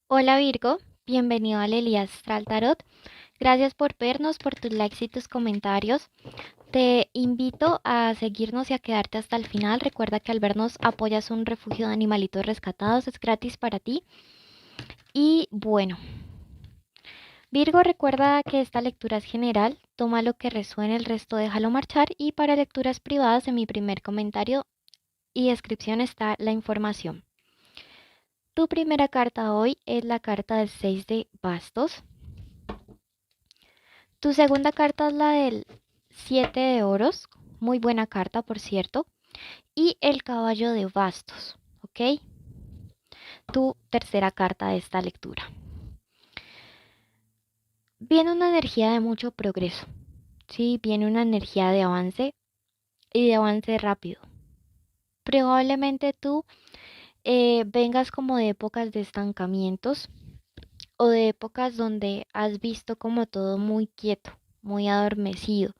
Hola Virgo, bienvenido al Elías Astral Tarot. Gracias por vernos, por tus likes y tus comentarios. Te invito a seguirnos y a quedarte hasta el final. Recuerda que al vernos apoyas un refugio de animalitos rescatados, es gratis para ti. Y bueno, Virgo, recuerda que esta lectura es general, toma lo que resuene, el resto déjalo marchar. Y para lecturas privadas, en mi primer comentario y descripción está la información. Tu primera carta hoy es la carta del 6 de bastos. Tu segunda carta es la del 7 de oros, muy buena carta por cierto, y el caballo de bastos, ¿ok? Tu tercera carta de esta lectura. Viene una energía de mucho progreso, ¿sí? Viene una energía de avance y de avance rápido. Probablemente tú vengas como de épocas de estancamientos o de épocas donde has visto como todo muy quieto, muy adormecido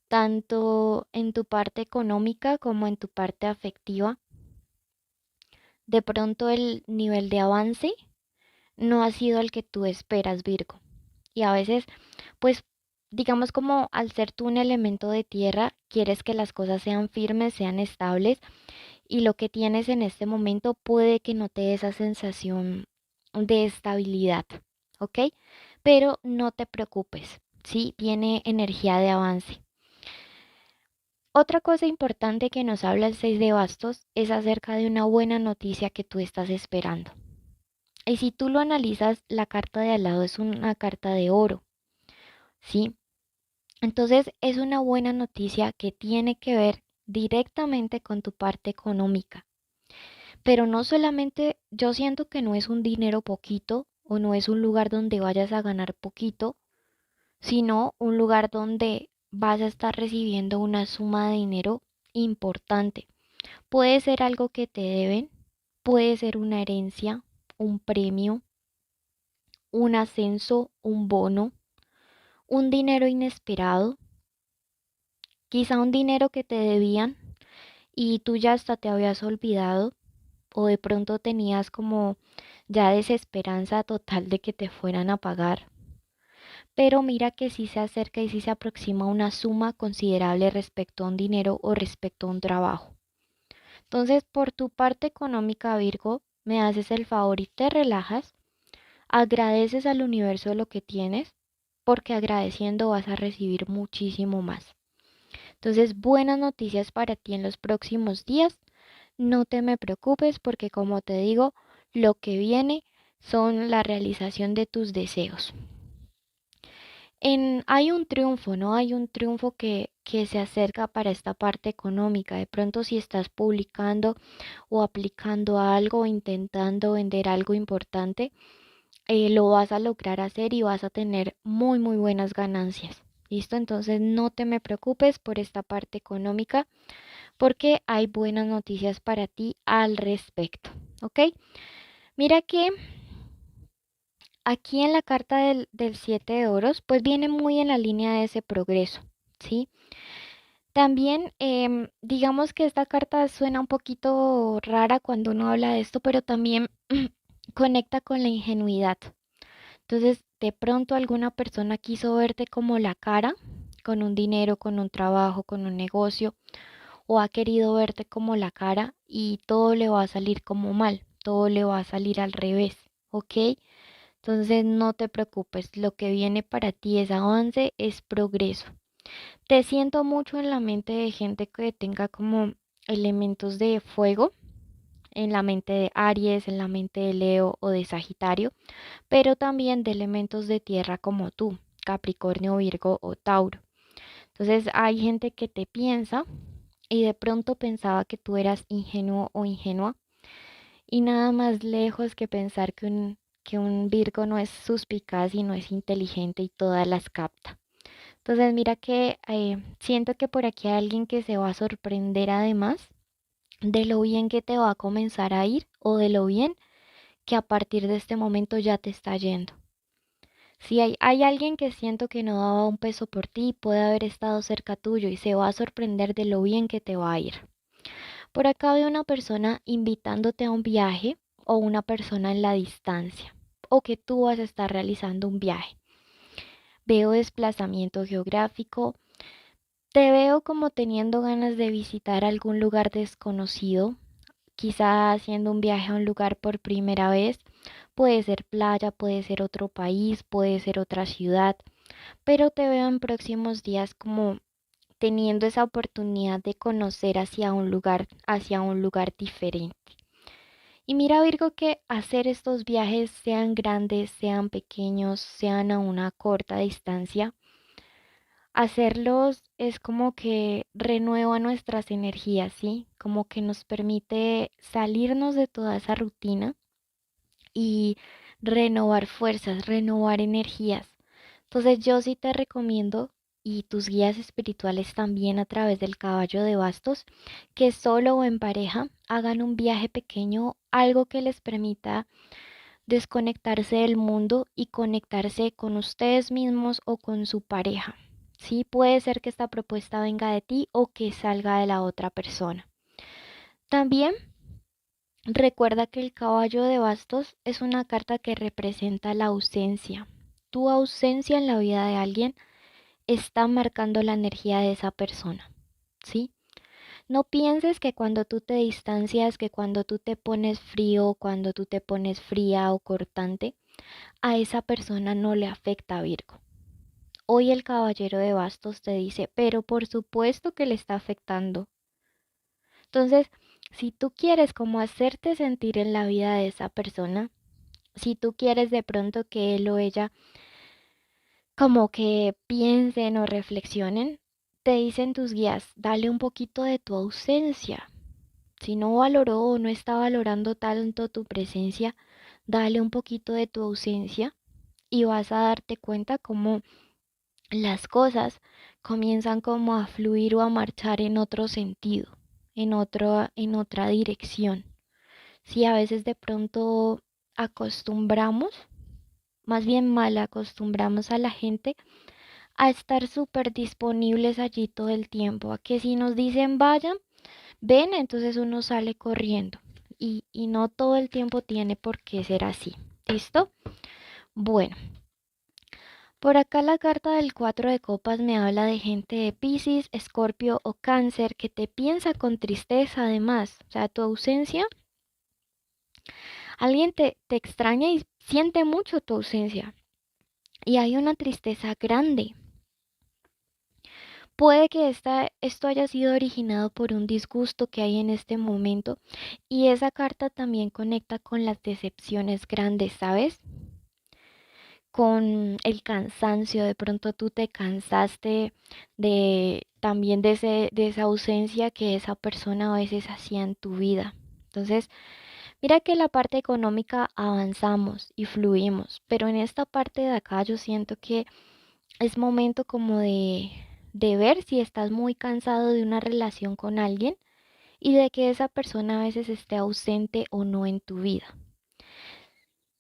tanto en tu parte económica como en tu parte afectiva. De pronto el nivel de avance no ha sido el que tú esperas, Virgo. Y a veces, pues, digamos como al ser tú un elemento de tierra, quieres que las cosas sean firmes, sean estables, y lo que tienes en este momento puede que no te dé esa sensación de estabilidad, ¿ok? Pero no te preocupes, ¿sí? Viene energía de avance. Otra cosa importante que nos habla el 6 de bastos es acerca de una buena noticia que tú estás esperando. Y si tú lo analizas, la carta de al lado es una carta de oro, ¿sí? Entonces es una buena noticia que tiene que ver directamente con tu parte económica. Pero no solamente, yo siento que no es un dinero poquito o no es un lugar donde vayas a ganar poquito, sino un lugar donde vas a estar recibiendo una suma de dinero importante. Puede ser algo que te deben, puede ser una herencia, un premio, un ascenso, un bono, un dinero inesperado, quizá un dinero que te debían y tú ya hasta te habías olvidado o de pronto tenías como ya desesperanza total de que te fueran a pagar. Pero mira que sí se acerca y sí se aproxima una suma considerable respecto a un dinero o respecto a un trabajo. Entonces, por tu parte económica, Virgo, me haces el favor y te relajas, agradeces al universo lo que tienes, porque agradeciendo vas a recibir muchísimo más. Entonces, buenas noticias para ti en los próximos días. No te me preocupes porque como te digo, lo que viene son la realización de tus deseos. Hay un triunfo, ¿no? Hay un triunfo que se acerca para esta parte económica. De pronto si estás publicando o aplicando a algo o intentando vender algo importante, lo vas a lograr hacer y vas a tener muy, muy buenas ganancias. ¿Listo? Entonces no te me preocupes por esta parte económica porque hay buenas noticias para ti al respecto. ¿Ok? Mira que aquí en la carta del 7 de oros, pues viene muy en la línea de ese progreso, ¿sí? También, digamos que esta carta suena un poquito rara cuando uno habla de esto, pero también conecta con la ingenuidad. Entonces, de pronto alguna persona quiso verte como la cara, con un dinero, con un trabajo, con un negocio, o ha querido verte como la cara y todo le va a salir como mal, todo le va a salir al revés, ¿ok? Entonces no te preocupes, lo que viene para ti es avance, es progreso. Te siento mucho en la mente de gente que tenga como elementos de fuego, en la mente de Aries, en la mente de Leo o de Sagitario, pero también de elementos de tierra como tú, Capricornio, Virgo o Tauro. Entonces hay gente que te piensa y de pronto pensaba que tú eras ingenuo o ingenua y nada más lejos que pensar que un Virgo no es suspicaz y no es inteligente y todas las capta. Entonces mira que siento que por aquí hay alguien que se va a sorprender además de lo bien que te va a comenzar a ir o de lo bien que a partir de este momento ya te está yendo. Si hay alguien que siento que no daba un peso por ti, puede haber estado cerca tuyo y se va a sorprender de lo bien que te va a ir. Por acá veo una persona invitándote a un viaje o una persona en la distancia, o que tú vas a estar realizando un viaje. Veo desplazamiento geográfico, te veo como teniendo ganas de visitar algún lugar desconocido, quizá haciendo un viaje a un lugar por primera vez. Puede ser playa, puede ser otro país, puede ser otra ciudad, pero te veo en próximos días como teniendo esa oportunidad de conocer hacia un lugar diferente. Y mira, Virgo, que hacer estos viajes, sean grandes, sean pequeños, sean a una corta distancia, hacerlos es como que renueva nuestras energías, ¿sí? Como que nos permite salirnos de toda esa rutina y renovar fuerzas, renovar energías. Entonces yo sí te recomiendo, y tus guías espirituales también a través del caballo de bastos, que solo o en pareja hagan un viaje pequeño, algo que les permita desconectarse del mundo y conectarse con ustedes mismos o con su pareja. Sí, puede ser que esta propuesta venga de ti o que salga de la otra persona. También recuerda que el caballo de bastos es una carta que representa la ausencia. Tu ausencia en la vida de alguien está marcando la energía de esa persona, ¿sí? No pienses que cuando tú te distancias, que cuando tú te pones frío, cuando tú te pones fría o cortante, a esa persona no le afecta, Virgo. Hoy el caballero de bastos te dice, pero por supuesto que le está afectando. Entonces, si tú quieres como hacerte sentir en la vida de esa persona, si tú quieres de pronto que él o ella como que piensen o reflexionen, te dicen tus guías, dale un poquito de tu ausencia. Si no valoró o no está valorando tanto tu presencia, dale un poquito de tu ausencia y vas a darte cuenta cómo las cosas comienzan como a fluir o a marchar en otro sentido, en otra dirección. Si a veces de pronto acostumbramos, más bien mal acostumbramos a la gente a estar súper disponibles allí todo el tiempo, a que si nos dicen vayan, ven, entonces uno sale corriendo. Y no todo el tiempo tiene por qué ser así. ¿Listo? Bueno, por acá la carta del 4 de copas me habla de gente de Piscis, Escorpio o Cáncer que te piensa con tristeza además. O sea, tu ausencia, alguien te extraña y siente mucho tu ausencia. Y hay una tristeza grande. Puede que esto haya sido originado por un disgusto que hay en este momento y esa carta también conecta con las decepciones grandes, ¿sabes? Con el cansancio, de pronto tú te cansaste de también de esa ausencia que esa persona a veces hacía en tu vida. Entonces, mira que en la parte económica avanzamos y fluimos, pero en esta parte de acá yo siento que es momento como de ver si estás muy cansado de una relación con alguien y de que esa persona a veces esté ausente o no en tu vida.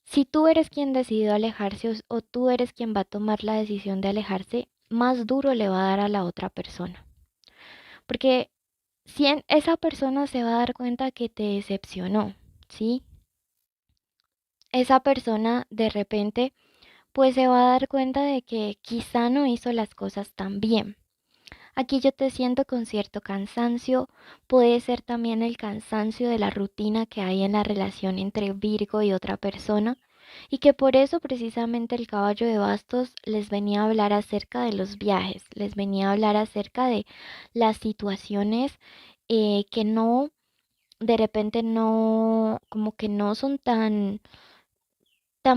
Si tú eres quien decidió alejarse o tú eres quien va a tomar la decisión de alejarse, más duro le va a dar a la otra persona. Porque si esa persona se va a dar cuenta que te decepcionó, ¿sí? Esa persona de repente pues se va a dar cuenta de que quizá no hizo las cosas tan bien. Aquí yo te siento con cierto cansancio, puede ser también el cansancio de la rutina que hay en la relación entre Virgo y otra persona, y que por eso precisamente el caballo de bastos les venía a hablar acerca de los viajes, les venía a hablar acerca de las situaciones que no, de repente no, como que no son tan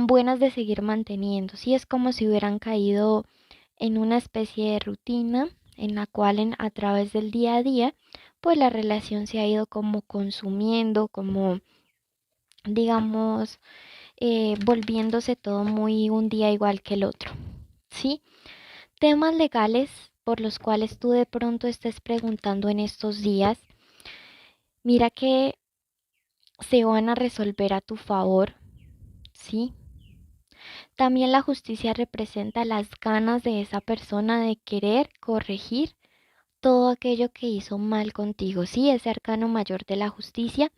buenas de seguir manteniendo. Sí, es como si hubieran caído en una especie de rutina en la cual a través del día a día, pues la relación se ha ido como consumiendo, como digamos, volviéndose todo muy un día igual que el otro. ¿Sí? Temas legales por los cuales tú de pronto estés preguntando en estos días, mira que se van a resolver a tu favor, ¿sí? También la justicia representa las ganas de esa persona de querer corregir todo aquello que hizo mal contigo. Sí, ese arcano mayor de la justicia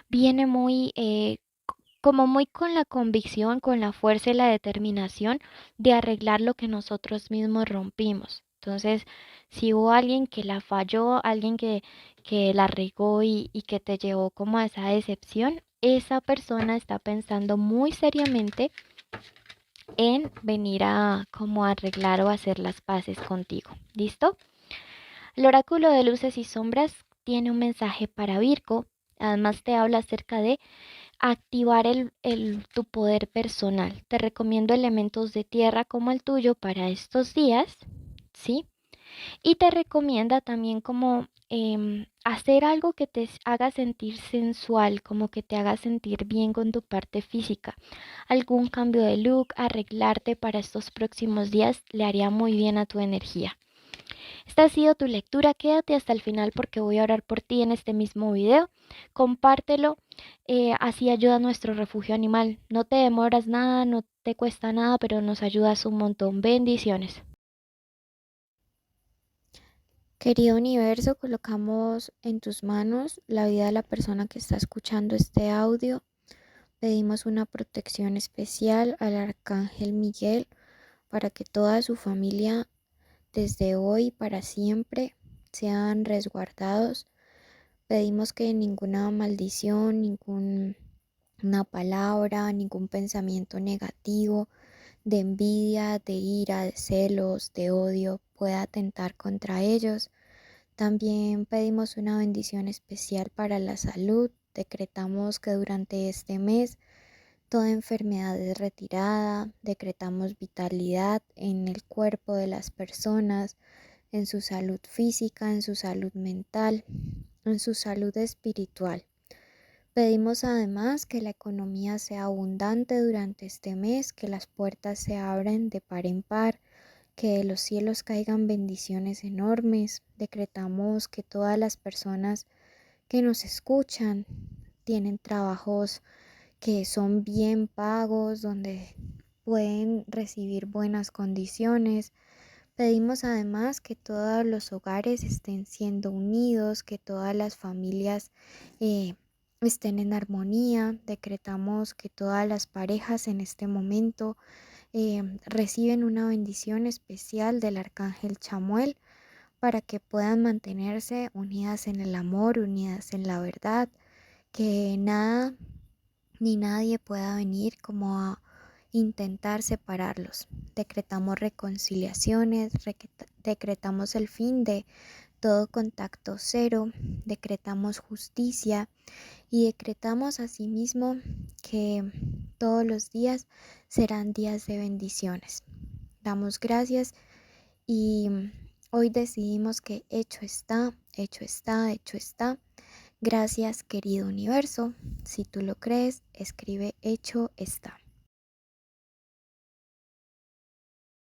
viene muy como muy con la convicción, con la fuerza y la determinación de arreglar lo que nosotros mismos rompimos. Entonces, si hubo alguien que la falló, alguien que la regó y que te llevó como a esa decepción, esa persona está pensando muy seriamente en venir a como arreglar o hacer las paces contigo. ¿Listo? El oráculo de luces y sombras tiene un mensaje para Virgo. Además te habla acerca de activar tu poder personal. Te recomiendo elementos de tierra como el tuyo para estos días, ¿sí? Y te recomienda también como hacer algo que te haga sentir sensual, como que te haga sentir bien con tu parte física. Algún cambio de look, arreglarte para estos próximos días le haría muy bien a tu energía. Esta ha sido tu lectura, quédate hasta el final porque voy a orar por ti en este mismo video. Compártelo, así ayuda a nuestro refugio animal. No te demoras nada, no te cuesta nada, pero nos ayudas un montón. Bendiciones. Querido universo, colocamos en tus manos la vida de la persona que está escuchando este audio. Pedimos una protección especial al arcángel Miguel para que toda su familia desde hoy para siempre sean resguardados. Pedimos que ninguna maldición, ninguna palabra, ningún pensamiento negativo de envidia, de ira, de celos, de odio pueda atentar contra ellos. También pedimos una bendición especial para la salud. Decretamos que durante este mes toda enfermedad es retirada. Decretamos vitalidad en el cuerpo de las personas, en su salud física, en su salud mental, en su salud espiritual. Pedimos además que la economía sea abundante durante este mes, que las puertas se abran de par en par, que de los cielos caigan bendiciones enormes. Decretamos que todas las personas que nos escuchan tienen trabajos que son bien pagos, donde pueden recibir buenas condiciones. Pedimos además que todos los hogares estén siendo unidos, que todas las familias estén en armonía. Decretamos que todas las parejas en este momento reciben una bendición especial del arcángel Chamuel para que puedan mantenerse unidas en el amor, unidas en la verdad, que nada ni nadie pueda venir como a intentar separarlos. Decretamos reconciliaciones, decretamos el fin de todo contacto cero, decretamos justicia y decretamos asimismo que todos los días serán días de bendiciones. Damos gracias y hoy decidimos que hecho está, hecho está, hecho está. Gracias, querido universo. Si tú lo crees, escribe hecho está.